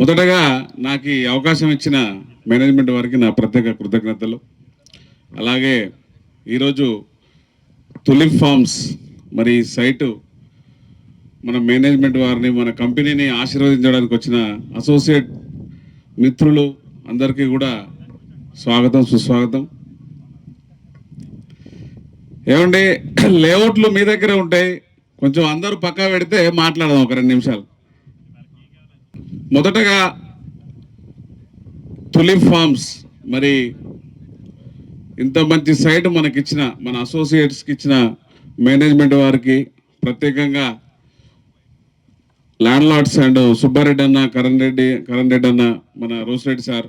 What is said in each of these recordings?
మొదటగా నాకు ఈ అవకాశం ఇచ్చిన మేనేజ్మెంట్ వారికి నా ప్రత్యేక కృతజ్ఞతలు. అలాగే ఈరోజు తులిప్ ఫార్మ్స్ మరి ఈ సైటు మన మేనేజ్మెంట్ వారిని మన కంపెనీని ఆశీర్వదించడానికి వచ్చిన అసోసియేట్ మిత్రులు అందరికీ కూడా స్వాగతం సుస్వాగతం. ఏమండి, లేఅవుట్లు మీ దగ్గరే ఉంటాయి, కొంచెం అందరూ పక్కా పెడితే మాట్లాడదాం ఒక 2 నిమిషాలు. మొదటగా తులిప్ ఫార్మ్స్ మరి ఇంత మంచి సైట్ మనకిచ్చిన మన అసోసియేట్స్కి ఇచ్చిన మేనేజ్మెంట్ వారికి ప్రత్యేకంగా ల్యాండ్ లార్డ్స్ అండ్ సుబ్బారెడ్డి అన్న, కరణ్ రెడ్డి అన్న, మన రోసిరెడ్డి సార్,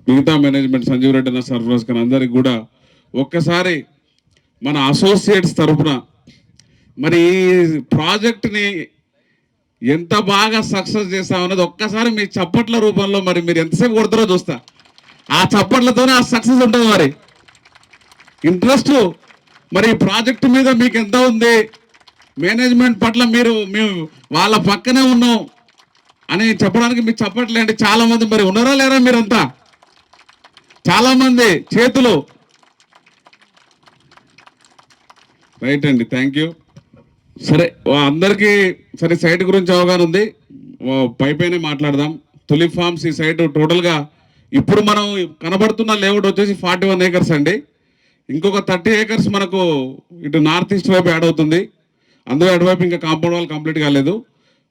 మిగతా మేనేజ్మెంట్ సంజీవ్ రెడ్డి అన్న, సర్ఫరాజ్ ఖాన్ అందరికి కూడా ఒక్కసారి మన అసోసియేట్స్ తరఫున మరి ఈ ప్రాజెక్ట్ని ఎంత బాగా సక్సెస్ చేస్తామన్నది ఒక్కసారి మీ చప్పట్ల రూపంలో మరి మీరు ఎంతసేపు కొడతారో చూస్తా. ఆ చప్పట్లతోనే ఆ సక్సెస్ ఉంటుంది. మరి ఇంట్రెస్ట్ మరి ఈ ప్రాజెక్ట్ మీద మీకు ఎంత ఉంది, మేనేజ్మెంట్ పట్ల మేము వాళ్ళ పక్కనే ఉన్నాం అని చెప్పడానికి మీకు చప్పట్లేండి. చాలామంది మరి ఉన్నారా లేరా మీరంతా? చాలామంది చేతులు. రైట్ అండి, థ్యాంక్ యూ. సరే, అందరికీ సరే సైట్ గురించి అవగాహన ఉంది, పైపైనే మాట్లాడదాం. తులిప్ ఫార్మ్స్ ఈ సైట్ టోటల్గా ఇప్పుడు మనం కనబడుతున్న లేఅవుట్ వచ్చేసి 41 ఏకర్స్ అండి. ఇంకొక 30 ఏకర్స్ మనకు ఇటు నార్త్ ఈస్ట్ వైపు యాడ్ అవుతుంది. అందులో అటువైపు ఇంకా కాంపౌండ్ వాల్ కంప్లీట్ కాలేదు.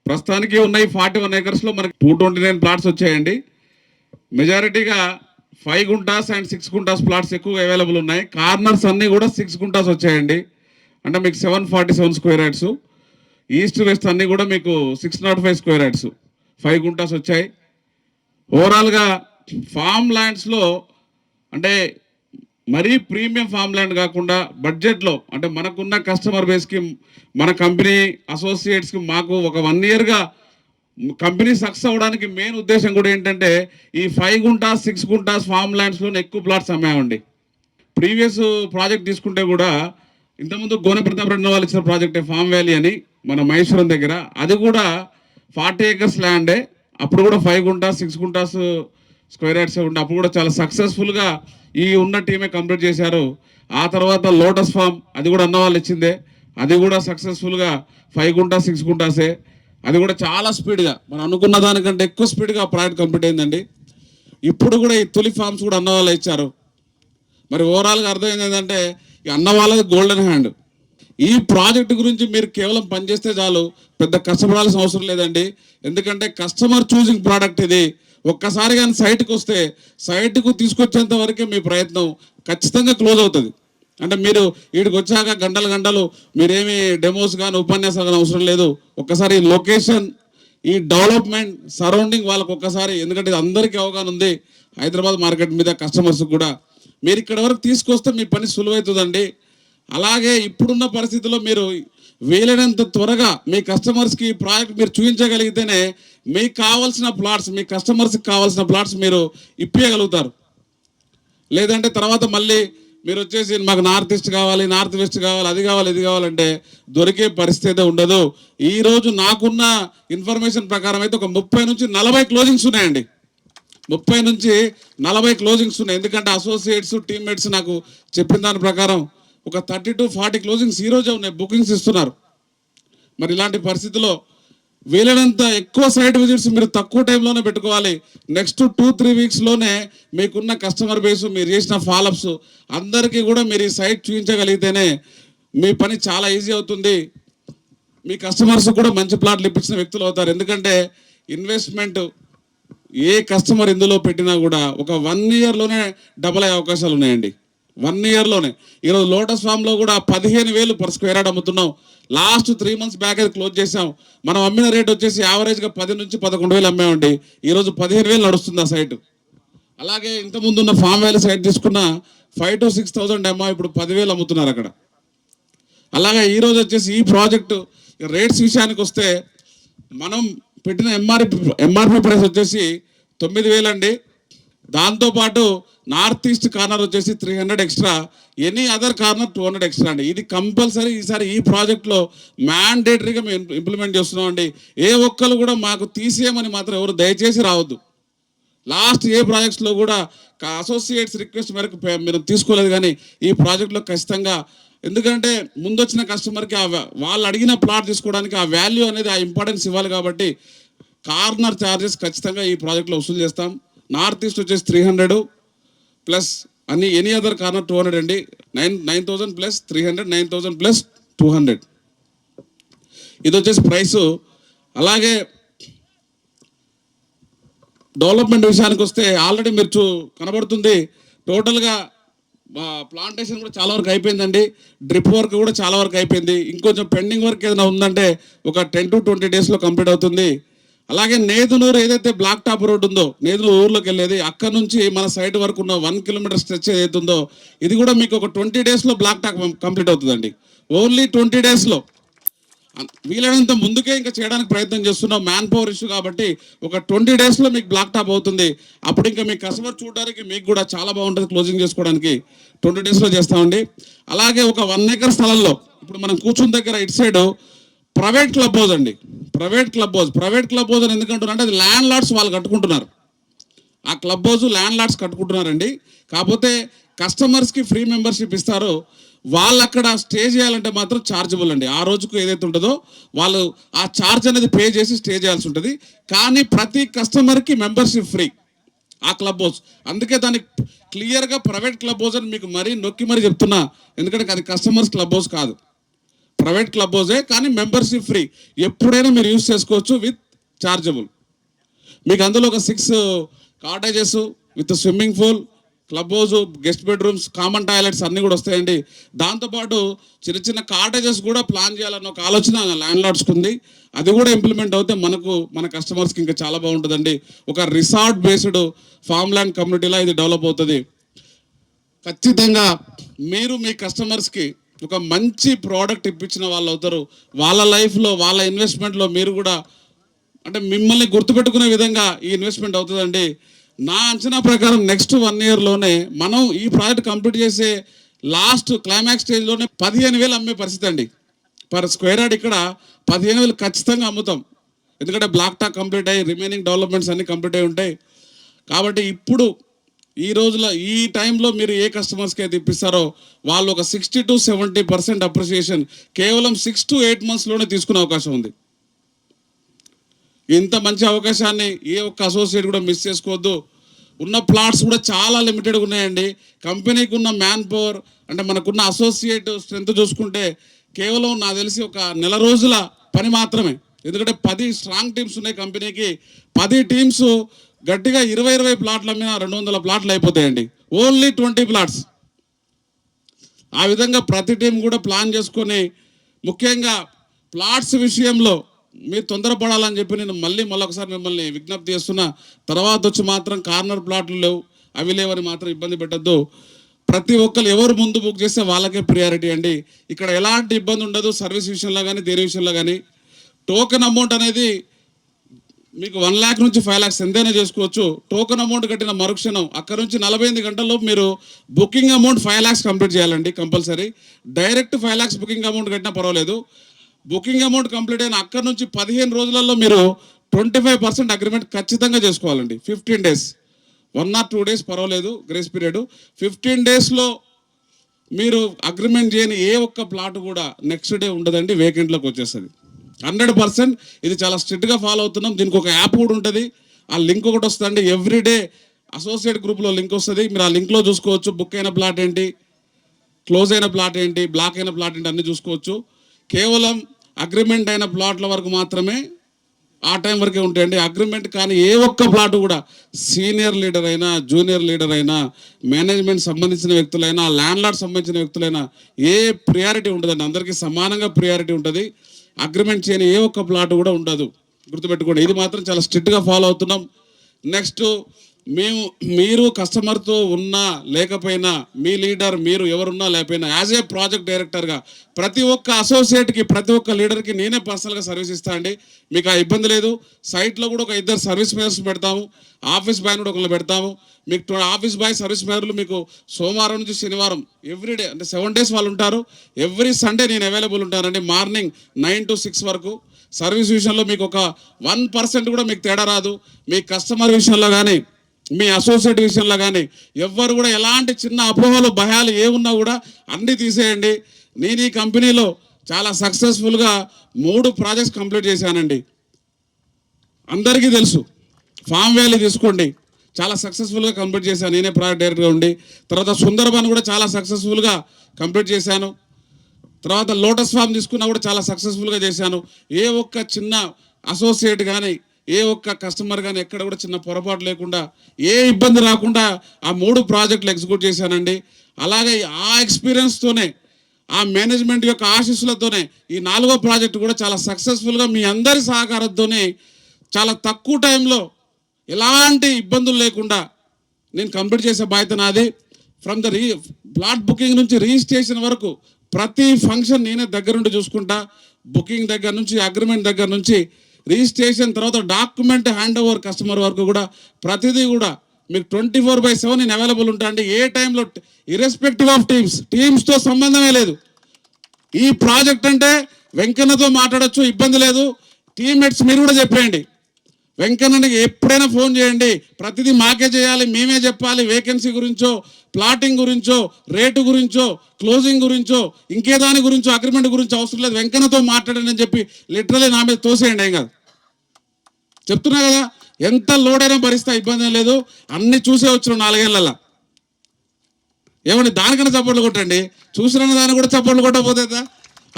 ప్రస్తుతానికి ఉన్న ఈ 41 ఏకర్స్లో మనకి 229 ప్లాట్స్ వచ్చాయండి. మెజారిటీగా 5 గుంటాస్ అండ్ 6 గుంటాస్ ప్లాట్స్ ఎక్కువ అవైలబుల్ ఉన్నాయి. కార్నర్స్ అన్నీ కూడా 6 గుంటాస్ వచ్చాయండి. అంటే మీకు 747 స్క్వేర్ యార్డ్స్. ఈస్ట్ వెస్ట్ అన్నీ కూడా మీకు 605 స్క్వేర్ యార్డ్స్, 5 గుంటాస్ వచ్చాయి. ఓవరాల్గా ఫామ్ ల్యాండ్స్లో అంటే మరీ ప్రీమియం ఫామ్ ల్యాండ్ కాకుండా బడ్జెట్లో, అంటే మనకున్న కస్టమర్ బేస్కి, మన కంపెనీ అసోసియేట్స్కి మాకు ఒక 1 ఇయర్గా కంపెనీ సక్సెస్ అవ్వడానికి మెయిన్ ఉద్దేశం కూడా ఏంటంటే ఈ 5 గుంటాస్ 6 గుంటాస్ ఫామ్ ల్యాండ్స్లోనే ఎక్కువ ప్లాట్స్ అమ్మామండి. ప్రీవియస్ ప్రాజెక్ట్ తీసుకుంటే కూడా ఇంతకుముందు గోనె ప్రతాప్ రెడ్డి వాళ్ళు ఇచ్చిన ప్రాజెక్టే ఫామ్ వ్యాలీ అని మన మహేశ్వరం దగ్గర, అది కూడా 40 ఏకర్స్ ల్యాండే. అప్పుడు కూడా 5 గుంటాస్ 6 గుంటాస్ స్క్వేర్ యార్డ్స్ ఉండే, అప్పుడు కూడా చాలా సక్సెస్ఫుల్గా ఈ ఉన్న టీమే కంప్లీట్ చేశారు. ఆ తర్వాత లోటస్ ఫామ్, అది కూడా అన్న వాళ్ళు ఇచ్చిందే, అది కూడా సక్సెస్ఫుల్గా 5 గుంటాస్ 6 గుంటాసే. అది కూడా చాలా స్పీడ్గా మనం అనుకున్న దానికంటే ఎక్కువ స్పీడ్గా ప్రాజెక్ట్ కంప్లీట్ అయిందండి. ఇప్పుడు కూడా ఈ తులిప్ ఫార్మ్స్ కూడా అన్న వాళ్ళు ఇచ్చారు. మరి ఓవరాల్గా అర్థమైంది ఏంటంటే ఈ అన్న వాళ్ళది గోల్డెన్ హ్యాండ్. ఈ ప్రాజెక్టు గురించి మీరు కేవలం పనిచేస్తే చాలు, పెద్ద కష్టపడాల్సిన అవసరం లేదండి. ఎందుకంటే కస్టమర్ చూసింగ్ ప్రోడక్ట్ ఇది. ఒక్కసారి కానీ సైట్కి వస్తే సైట్కు తీసుకొచ్చేంత వరకే మీ ప్రయత్నం ఖచ్చితంగా క్లోజ్ అవుతుంది. అంటే మీరు వీడికి వచ్చాక గంటలు మీరేమి డెమోస్ కానీ ఉపన్యాసాలు కానీ అవసరం లేదు. ఒక్కసారి ఈ లొకేషన్, ఈ డెవలప్మెంట్, సరౌండింగ్ వాళ్ళకు ఒక్కసారి, ఎందుకంటే ఇది అందరికీ అవగాహన ఉంది హైదరాబాద్ మార్కెట్ మీద, కస్టమర్స్ కూడా. మీరు ఇక్కడ వరకు తీసుకొస్తే మీ పని సులువవుతుందండి. అలాగే ఇప్పుడున్న పరిస్థితుల్లో మీరు వీలైనంత త్వరగా మీ కస్టమర్స్కి ఈ ప్రాజెక్ట్ మీరు చూపించగలిగితేనే మీకు కావాల్సిన ప్లాట్స్, మీ కస్టమర్స్కి కావాల్సిన ప్లాట్స్ మీరు ఇప్పించగలుగుతారు. లేదంటే తర్వాత మళ్ళీ మీరు వచ్చేసి మాకు నార్త్ ఈస్ట్ కావాలి, నార్త్ వెస్ట్ కావాలి, అది కావాలి, ఇది కావాలంటే దొరికే పరిస్థితి ఉండదు. ఈరోజు నాకున్న ఇన్ఫర్మేషన్ ప్రకారం అయితే ఒక 30 నుంచి 40 క్లోజింగ్స్ ఉన్నాయండి. 30 నుంచి 40 క్లోజింగ్స్ ఉన్నాయి. ఎందుకంటే అసోసియేట్స్, టీమ్మేట్స్ నాకు చెప్పిన దాని ప్రకారం ఒక 30 to 40 క్లోజింగ్స్ ఈరోజే ఉన్నాయి, బుకింగ్స్ ఇస్తున్నారు. మరి ఇలాంటి పరిస్థితుల్లో వీలైనంత ఎక్కువ సైట్ విజిట్స్ మీరు తక్కువ టైంలోనే పెట్టుకోవాలి. నెక్స్ట్ 2-3 వీక్స్లోనే మీకున్న కస్టమర్ బేస్, మీరు చేసిన ఫాలోఅప్స్ అందరికీ కూడా మీరు ఈ సైట్ చూపించగలిగితేనే మీ పని చాలా ఈజీ అవుతుంది. మీ కస్టమర్స్ కూడా మంచి ప్లాట్లు ఇప్పించిన వ్యక్తులు అవుతారు. ఎందుకంటే ఇన్వెస్ట్మెంట్ ఏ కస్టమర్ ఇందులో పెట్టినా కూడా ఒక 1 ఇయర్లోనే డబల్ అయ్యే అవకాశాలు ఉన్నాయండి. 1 ఇయర్లోనే. ఈరోజు లోటస్ ఫామ్లో కూడా 15,000 పర్ స్క్వేర్ యార్డ్ అమ్ముతున్నాం. లాస్ట్ 3 మంత్స్ బ్యాక్ అయితే క్లోజ్ చేసాం. మనం అమ్మిన రేట్ వచ్చేసి యావరేజ్గా 10 నుంచి 11,000 అమ్మామండి. ఈరోజు 15,000 నడుస్తుంది ఆ సైట్. అలాగే ఇంతకుముందు ఉన్న ఫామ్ వ్యాలీ సైట్ తీసుకున్న 5,000 to 6,000 అమ్మా, ఇప్పుడు 10,000 అమ్ముతున్నారు అక్కడ. అలాగే ఈరోజు వచ్చేసి ఈ ప్రాజెక్టు రేట్స్ విషయానికి వస్తే మనం పెట్టిన ఎంఆర్పి ప్రైస్ వచ్చేసి 9,000 అండి. దాంతోపాటు నార్త్ ఈస్ట్ కార్నర్ వచ్చేసి 300 extra, any other corner 200 extra అండి. ఇది కంపల్సరీ ఈసారి ఈ ప్రాజెక్ట్లో మ్యాండేటరీగా మేము ఇంప్లిమెంట్ చేస్తున్నాం అండి. ఏ ఒక్కరు కూడా మాకు తీసేయమని మాత్రం ఎవరు దయచేసి రావద్దు. లాస్ట్ ఏ ప్రాజెక్ట్స్లో కూడా అసోసియేట్స్ రిక్వెస్ట్ మేరకు మీరు తీసుకోలేదు, కానీ ఈ ప్రాజెక్ట్లో ఖచ్చితంగా, ఎందుకంటే ముందొచ్చిన కస్టమర్కి వాళ్ళు అడిగిన ప్లాట్ తీసుకోవడానికి ఆ వాల్యూ అనేది, ఆ ఇంపార్టెన్స్ ఇవ్వాలి. కాబట్టి కార్నర్ ఛార్జెస్ ఖచ్చితంగా ఈ ప్రాజెక్ట్లో వసూలు చేస్తాం. నార్త్ ఈస్ట్ వచ్చేసి 300 ప్లస్ అన్ని ఎనీ అదర్ కార్నర్ 200 అండి. 9,000 ప్లస్ 300, 9,000 ప్లస్ 200 ఇది వచ్చేసి ప్రైసు. అలాగే డెవలప్మెంట్ విషయానికి వస్తే ఆల్రెడీ మీరు కనబడుతుంది టోటల్గా ప్లాంటేషన్ కూడా చాలా వరకు అయిపోయిందండి. డ్రిప్ వర్క్ కూడా చాలా వరకు అయిపోయింది. ఇంకొంచెం పెండింగ్ వర్క్ ఏదైనా ఉందంటే ఒక 10 to 20 డేస్లో కంప్లీట్ అవుతుంది. అలాగే నేదునూరు ఏదైతే బ్లాక్ టాప్ రోడ్ ఉందో, నేదునూరు ఊర్లోకి వెళ్ళేది, అక్కడ నుంచి మన సైడ్ వరకు ఉన్న 1 కిలోమీటర్ స్ట్రెచ్ ఏదైతే ఉందో, ఇది కూడా మీకు ఒక 20 డేస్లో బ్లాక్ టాప్ కంప్లీట్ అవుతుందండి. ఓన్లీ 20 డేస్లో. వీలైనంత ముందుకే ఇంకా చేయడానికి ప్రయత్నం చేస్తున్నాం. మ్యాన్ పవర్ ఇష్యూ కాబట్టి ఒక 20 డేస్లో మీకు బ్లాక్ టాప్ అవుతుంది. అప్పుడు ఇంకా మీ కస్టమర్ చూడడానికి మీకు కూడా చాలా బాగుంటుంది. క్లోజింగ్ చేసుకోవడానికి 20 డేస్లో చేస్తామండి. అలాగే ఒక 1 ఎకర్ స్థలంలో ఇప్పుడు మనం కూర్చున్న దగ్గర ఇటు సైడ్ ప్రైవేట్ క్లబ్ హౌస్ అండి. ప్రైవేట్ క్లబ్ హౌస్ అని ఎందుకంటున్నారంటే అది ల్యాండ్ లార్డ్స్ వాళ్ళు కట్టుకుంటున్నారు. ఆ క్లబ్ హౌస్ ల్యాండ్ లార్డ్స్ కట్టుకుంటున్నారండి. కాకపోతే కస్టమర్స్కి ఫ్రీ మెంబర్షిప్ ఇస్తారు. వాళ్ళు అక్కడ స్టే చేయాలంటే మాత్రం ఛార్జబుల్ అండి. ఆ రోజుకు ఏదైతే ఉంటుందో వాళ్ళు ఆ ఛార్జ్ అనేది పే చేసి స్టే చేయాల్సి ఉంటుంది. కానీ ప్రతి కస్టమర్కి మెంబర్షిప్ ఫ్రీ ఆ క్లబ్ హౌస్. అందుకే దానికి క్లియర్గా ప్రైవేట్ క్లబ్ హౌస్ అని మీకు మరీ నొక్కి మరీ చెప్తున్నా. ఎందుకంటే అది కస్టమర్స్ క్లబ్ హౌస్ కాదు, ప్రైవేట్ క్లబ్ హౌసే. కానీ మెంబర్షిప్ ఫ్రీ, ఎప్పుడైనా మీరు యూజ్ చేసుకోవచ్చు విత్ ఛార్జబుల్. మీకు అందులో ఒక 6 cottages with swimming pool, club house, guest bedrooms, common toilets అన్నీ కూడా వస్తాయండి. దాంతోపాటు చిన్న చిన్న కాటేజెస్ కూడా ప్లాన్ చేయాలన్న ఒక ఆలోచన ల్యాండ్ లార్డ్స్కి ఉంది. అది కూడా ఇంప్లిమెంట్ అవుతే మన కస్టమర్స్కి ఇంకా చాలా బాగుంటుందండి. ఒక రిసార్ట్ బేస్డ్ ఫామ్ ల్యాండ్ కమ్యూనిటీలా ఇది డెవలప్ అవుతుంది. ఖచ్చితంగా మీరు మీ కస్టమర్స్కి ఒక మంచి ప్రోడక్ట్ ఇప్పించిన వాళ్ళు అవుతారు. వాళ్ళ లైఫ్లో, వాళ్ళ ఇన్వెస్ట్మెంట్లో మీరు కూడా అంటే మిమ్మల్ని గుర్తుపెట్టుకునే విధంగా ఈ ఇన్వెస్ట్మెంట్ అవుతుందండి. నా అంచనా ప్రకారం నెక్స్ట్ 1 ఇయర్లోనే మనం ఈ ప్రాజెక్ట్ కంప్లీట్ చేసే లాస్ట్ క్లైమాక్స్ స్టేజ్లోనే 15,000 అమ్మే పరిస్థితి అండి. పర్ స్క్వేర్ యార్డ్ ఇక్కడ 15,000 ఖచ్చితంగా అమ్ముతాం. ఎందుకంటే బ్లాక్ టాక్ కంప్లీట్ అయ్యి రిమైనింగ్ డెవలప్మెంట్స్ అన్నీ కంప్లీట్ అయ్యి ఉంటాయి. కాబట్టి ఇప్పుడు ఈ రోజులో ఈ టైంలో మీరు ఏ కస్టమర్స్కి అయితే ఇప్పిస్తారో వాళ్ళు ఒక 60 to 70% అప్రిసియేషన్ కేవలం 6 to 8 monthsలోనే తీసుకునే అవకాశం ఉంది. ఇంత మంచి అవకాశాన్ని ఏ ఒక్క అసోసియేట్ కూడా మిస్ చేసుకోవద్దు. ఉన్న ప్లాట్స్ కూడా చాలా లిమిటెడ్గా ఉన్నాయండి. కంపెనీకి ఉన్న మ్యాన్ పవర్ అంటే మనకున్న అసోసియేట్ స్ట్రెంత్ చూసుకుంటే కేవలం నాకు తెలిసి ఒక నెల రోజుల పని మాత్రమే. ఎందుకంటే 10 స్ట్రాంగ్ టీమ్స్ ఉన్నాయి కంపెనీకి. 10 టీమ్స్ గట్టిగా 20 ప్లాట్లు అమ్మినా 200 ప్లాట్లు అయిపోతాయండి. Only 20 plots. ఆ విధంగా ప్రతి టీం కూడా ప్లాన్ చేసుకొని, ముఖ్యంగా ప్లాట్స్ విషయంలో మీరు తొందరపడాలని చెప్పి నేను మళ్ళొకసారి మిమ్మల్ని విజ్ఞప్తి చేస్తున్నా. తర్వాత వచ్చి మాత్రం కార్నర్ ప్లాట్లు లేవు, అవి లేవని మాత్రం ఇబ్బంది పెట్టద్దు. ప్రతి ఒక్కరు ఎవరు ముందు బుక్ చేస్తే వాళ్ళకే ప్రియారిటీ అండి. ఇక్కడ ఎలాంటి ఇబ్బంది ఉండదు. సర్వీస్ విషయంలో కానీ దేని విషయంలో కానీ టోకెన్ అమౌంట్ అనేది మీకు 1 lakh నుంచి 5 lakhs ఎంతైనా చేసుకోవచ్చు. టోకెన్ అమౌంట్ కట్టిన మరుక్షణం అక్కడ నుంచి 48 గంటల్లో మీరు బుకింగ్ అమౌంట్ 5 lakhs కంప్లీట్ చేయాలండి compulsory. Direct 5 lakhs booking amount కట్టినా పర్వాలేదు. బుకింగ్ అమౌంట్ కంప్లీట్ అయిన అక్కడ నుంచి 15 రోజులలో మీరు 25% అగ్రిమెంట్ ఖచ్చితంగా చేసుకోవాలండి. 15 days, 1 or 2 days పర్వాలేదు గ్రేస్ పీరియడ్. 15 daysలో మీరు అగ్రిమెంట్ చేయని ఏ ఒక్క ప్లాట్ కూడా నెక్స్ట్ డే ఉండదండి, వేకెంట్లోకి వచ్చేస్తుంది 100%. ఇది చాలా స్ట్రిక్ట్గా ఫాలో అవుతున్నాం. దీనికి ఒక యాప్ కూడా ఉంటుంది. ఆ లింక్ ఒకటి వస్తుందండి. ఎవ్రీడే అసోసియేట్ గ్రూప్లో లింక్ వస్తుంది. మీరు ఆ లింక్లో చూసుకోవచ్చు. బుక్ అయిన ప్లాట్ ఏంటి, క్లోజ్ అయిన ప్లాట్ ఏంటి, బ్లాక్ అయిన ప్లాట్ ఏంటి అన్నీ చూసుకోవచ్చు. కేవలం అగ్రిమెంట్ అయిన ప్లాట్ల వరకు మాత్రమే ఆ టైం వరకే ఉంటాయండి. అగ్రిమెంట్ కానీ ఏ ఒక్క ప్లాట్ కూడా సీనియర్ లీడర్ అయినా, జూనియర్ లీడర్ అయినా, మేనేజ్మెంట్ సంబంధించిన వ్యక్తులైనా, ల్యాండ్ లార్డ్ సంబంధించిన వ్యక్తులైనా ఏ ప్రియారిటీ ఉంటుందండి. అందరికీ సమానంగా ప్రియారిటీ ఉంటుంది. అగ్రిమెంట్ చేయని ఏ ఒక్క ప్లాట్ కూడా ఉండదు, గుర్తుపెట్టుకోండి. ఇది మాత్రం చాలా స్ట్రిక్ట్గా ఫాలో అవుతున్నాం. నెక్స్ట్ మీరు కస్టమర్తో ఉన్నా లేకపోయినా, మీ లీడర్ మీరు ఎవరున్నా లేకపోయినా, యాజ్ ఏ ప్రాజెక్ట్ డైరెక్టర్గా ప్రతి ఒక్క అసోసియేట్కి, ప్రతి ఒక్క లీడర్కి నేనే పర్సనల్గా సర్వీస్ ఇస్తా అండి. మీకు ఆ ఇబ్బంది లేదు. సైట్లో కూడా ఒక 2 సర్వీస్ మ్యాన్స్ పెడతాము, ఆఫీస్ బాయ్ కూడా ఒకళ్ళు పెడతాము. మీకు ఆఫీస్ బాయ్ సర్వీస్ మ్యాన్లు మీకు సోమవారం నుంచి శనివారం ఎవ్రీడే అంటే 7 days వాళ్ళు ఉంటారు. ఎవ్రీ సండే నేను అవైలబుల్ ఉంటానండి. మార్నింగ్ 9 to 6 వరకు. సర్వీస్ విషయంలో మీకు ఒక 1% కూడా మీకు తేడా రాదు. మీ కస్టమర్ విషయంలో కానీ, మీ అసోసియేట్ విషయంలో కానీ ఎవ్వరు కూడా ఎలాంటి చిన్న అపోహలు భయాలు ఏమున్నా కూడా అన్నీ తీసేయండి. నేను ఈ కంపెనీలో చాలా సక్సెస్ఫుల్గా 3 ప్రాజెక్ట్స్ కంప్లీట్ చేశానండి. అందరికీ తెలుసు. ఫామ్ వ్యాలీ తీసుకోండి, చాలా సక్సెస్ఫుల్గా కంప్లీట్ చేశాను నేనే ప్రాజెక్ట్ డైరెక్టర్గా ఉండి. తర్వాత సుందర్బన్ కూడా చాలా సక్సెస్ఫుల్గా కంప్లీట్ చేశాను. తర్వాత లోటస్ ఫామ్ తీసుకున్నా కూడా చాలా సక్సెస్ఫుల్గా చేశాను. ఏ ఒక్క చిన్న అసోసియేట్ కానీ, ఏ ఒక్క కస్టమర్ కానీ ఎక్కడ కూడా చిన్న పొరపాటు లేకుండా, ఏ ఇబ్బంది రాకుండా ఆ 3 ప్రాజెక్టులు ఎగ్జిక్యూట్ చేశానండి. అలాగే ఆ ఎక్స్పీరియన్స్తోనే, ఆ మేనేజ్మెంట్ యొక్క ఆశీస్సులతోనే ఈ 4వ ప్రాజెక్టు కూడా చాలా సక్సెస్ఫుల్గా మీ అందరి సహకారంతోనే చాలా తక్కువ టైంలో ఎలాంటి ఇబ్బందులు లేకుండా నేను కంప్లీట్ చేసే బాధ్యత నాది. ఫ్రమ్ ద ప్లాట్ బుకింగ్ నుంచి రిజిస్ట్రేషన్ వరకు ప్రతి ఫంక్షన్ నేనే దగ్గరుండి చూసుకుంటా. బుకింగ్ దగ్గర నుంచి, అగ్రిమెంట్ దగ్గర నుంచి, రిజిస్ట్రేషన్ తర్వాత డాక్యుమెంట్ హ్యాండ్ ఓవర్ కస్టమర్ వరకు కూడా ప్రతిదీ కూడా మీకు 24/7 నేను అవైలబుల్ ఉంటా అండి. ఏ టైంలో, ఇర్రెస్పెక్టివ్ ఆఫ్ టీమ్స్తో సంబంధమే లేదు. ఈ ప్రాజెక్ట్ అంటే వెంకన్నతో మాట్లాడచ్చు, ఇబ్బంది లేదు. టీమ్మేట్స్ మీరు కూడా చెప్పేయండి, వెంకన్నకి ఎప్పుడైనా ఫోన్ చేయండి, ప్రతిదీ మాకే చేయాలి, మేమే చెప్పాలి. వేకెన్సీ గురించో, ప్లాటింగ్ గురించో, రేటు గురించో, క్లోజింగ్ గురించో, ఇంకే దాని గురించో, అగ్రిమెంట్ గురించో అవసరం లేదు, వెంకన్నతో మాట్లాడండి అని చెప్పి లిటరలీ నా మీద తోసేయండి. ఏం కాదు, చెప్తున్నా కదా. ఎంత లోడ్ అయినా భరిస్తా, ఇబ్బంది ఏం లేదు. అన్ని చూసే వచ్చిన 4 ఏళ్ళ ఏమండి, దానికన్నా చప్పట్లు కొట్టండి. చూసిన దాన్ని కూడా చప్పట్లు కొట్టకపోతే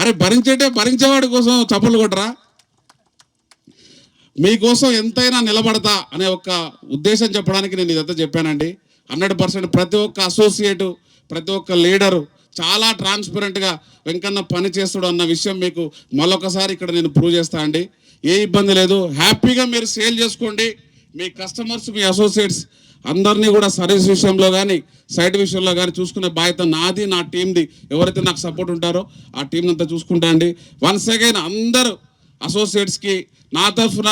అరే భరించేవాడి కోసం చప్పట్లు కొట్టరా? మీకోసం ఎంతైనా నిలబడతా అనే ఒక ఉద్దేశం చెప్పడానికి నేను ఇదంతా చెప్పానండి. 100% ప్రతి ఒక్క అసోసియేటు, ప్రతి ఒక్క లీడరు చాలా ట్రాన్స్పరెంట్గా వెంకన్న పని చేస్తాడు అన్న విషయం మీకు మరొకసారి ఇక్కడ నేను ప్రూవ్ చేస్తా అండి. ఏ ఇబ్బంది లేదు, హ్యాపీగా మీరు సేల్ చేసుకోండి. మీ కస్టమర్స్, మీ అసోసియేట్స్ అందరినీ కూడా సర్వీస్ విషయంలో కానీ, సైట్ విషయంలో కానీ చూసుకునే బాధ్యత నాది, నా టీంది. ఎవరైతే నాకు సపోర్ట్ ఉంటారో ఆ టీం అంతా చూసుకుంటా అండి. వన్స్ అగైన్ అందరూ అసోసియేట్స్కి నా తరఫున,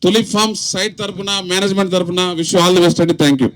తులిప్ ఫార్మ్స్ సైట్ తరఫున, మేనేజ్మెంట్ తరఫున విష్ ఆల్ ది బెస్ట్ అండి. Thank you.